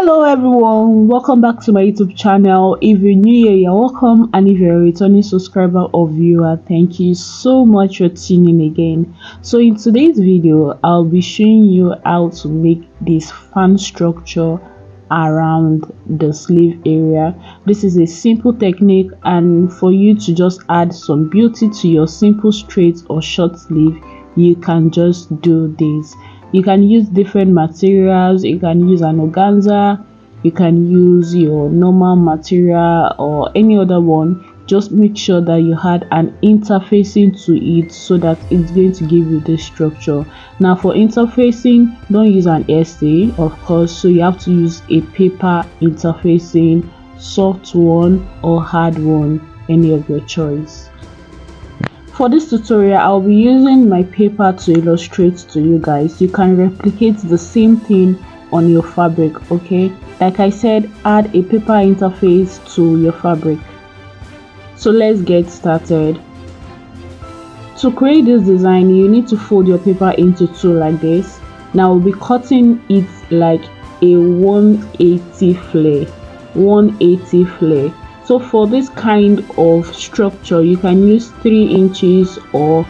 Hello everyone, welcome back to my YouTube channel. If you're new here, you're welcome, and if you're a returning subscriber or viewer, thank you so much for tuning in again. So in today's video, I'll be showing you how to make this fan structure around the sleeve area. This is a simple technique, and for you to just add some beauty to your simple straight or short sleeve, you can just do this. You can use different materials. You can use an organza, you can use your normal material or any other one. Just make sure that you had an interfacing to it so that it's going to give you this structure. Now for interfacing, don't use an essay, of course, so you have to use a paper interfacing, soft one or hard one, any of your choice. For this tutorial, I'll be using my paper to illustrate to you guys. You can replicate the same thing on your fabric, okay? Like I said, add a paper interface to your fabric. So let's get started. To create this design, you need to fold your paper into two like this. Now we'll be cutting it like a 180 flare. So for this kind of structure, you can use 3 inches or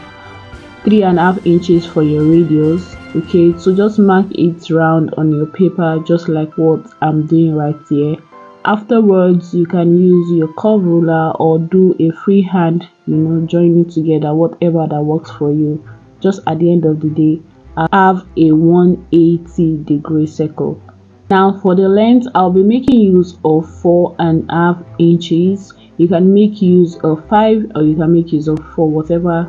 3.5 inches for your radius. Okay, so just mark it round on your paper, just like what I'm doing right here. Afterwards, you can use your curve ruler or do a freehand, join it together, whatever that works for you. Just at the end of the day, I have a 180-degree circle. Now for the length, I'll be making use of 4.5 inches. You can make use of 5 or you can make use of 4, whatever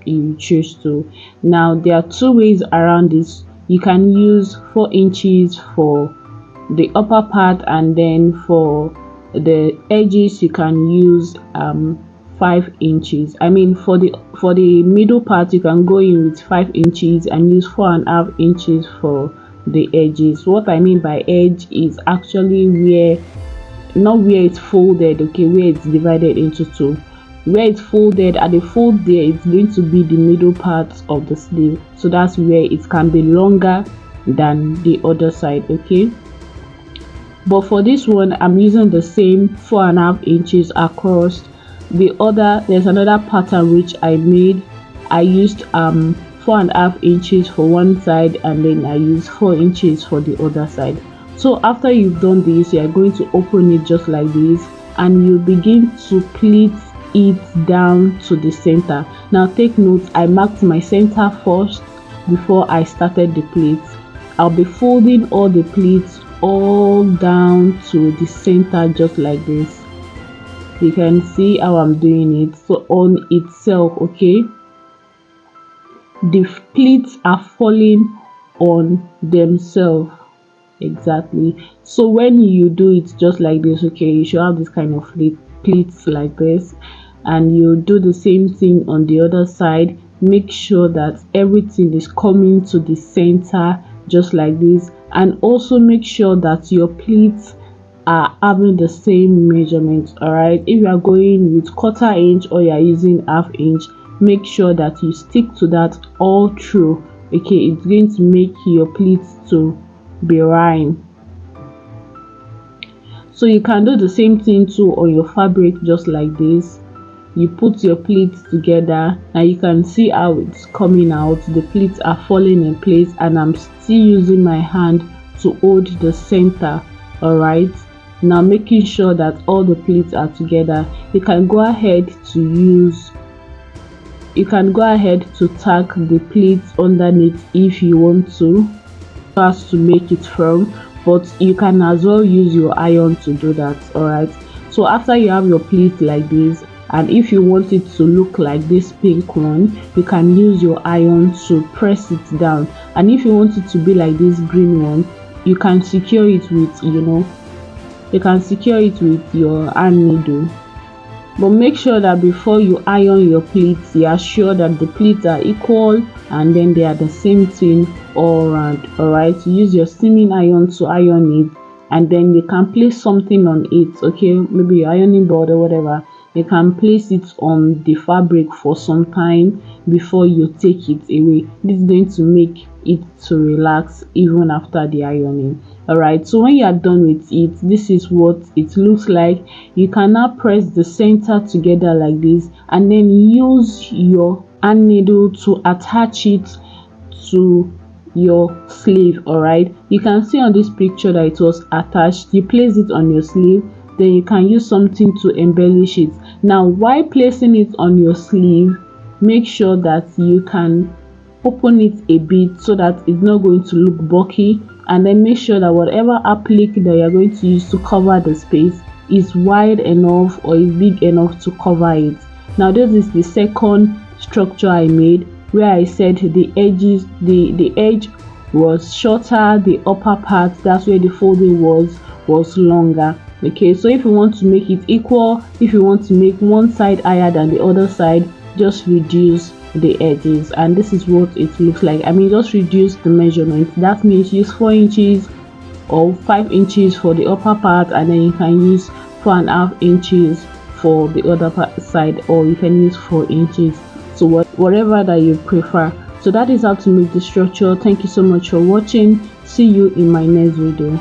you choose to. Now there are two ways around this. You can use 4 inches for the upper part, and then for the edges you can use 5 inches. I mean for the middle part, you can go in with 5 inches and use 4.5 inches for the edges. What I mean by edge is actually not where it's folded, okay, where it's divided into two. Where it's folded, at the fold there, it's going to be the middle part of the sleeve, so that's where it can be longer than the other side, okay? But for this one, I'm using the same 4.5 inches across. There's another pattern which I made. I used 4.5 inches for one side, and then I use 4 inches for the other side. So after you've done this, you are going to open it just like this, and you begin to pleat it down to the center. Now take note, I marked my center first before I started the pleats. I'll be folding all the pleats all down to the center just like this. You can see how I'm doing it. So on itself, okay, the pleats are falling on themselves. Exactly. So when you do it just like this, okay, you should have this kind of pleats like this, and you do the same thing on the other side. Make sure that everything is coming to the center just like this, and also make sure that your pleats are having the same measurement. All right, if you are going with 1/4 inch or you are using 1/2 inch, make sure that you stick to that all through. Okay, it's going to make your pleats to be rhyme. So you can do the same thing too on your fabric just like this. You put your pleats together, and you can see how it's coming out. The pleats are falling in place, and I'm still using my hand to hold the center. All right, now making sure that all the pleats are together, you can go ahead to tack the pleats underneath if you want to, as to make it firm, but you can as well use your iron to do that. All right, so after you have your pleat like this, and if you want it to look like this pink one, you can use your iron to press it down, and if you want it to be like this green one, you can secure it with your hand needle. But make sure that before you iron your pleats, you are sure that the pleats are equal and then they are the same thing all around. All right, use your steaming iron to iron it, and then you can place something on it, okay, maybe your ironing board or whatever. You can place it on the fabric for some time before you take it away. This is going to make it to relax even after the ironing. All right, so when you are done with it, this is what it looks like. You can now press the center together like this, and then use your hand needle to attach it to your sleeve. All right, you can see on this picture that it was attached. You place it on your sleeve, then you can use something to embellish it. Now, while placing it on your sleeve, make sure that you can open it a bit so that it's not going to look bulky, and then make sure that whatever applique that you're going to use to cover the space is wide enough or is big enough to cover it. Now, this is the second structure I made, where I said the edge was shorter, the upper part, that's where the folding was longer. Okay, so if you want to make it equal, if you want to make one side higher than the other side, just reduce the edges, and this is what it looks like. I mean, just reduce the measurement. That means use 4 inches or 5 inches for the upper part, and then you can use 4.5 inches for the other side, or you can use 4 inches, so whatever that you prefer. So that is how to make the structure. Thank you so much for watching. See you in my next video.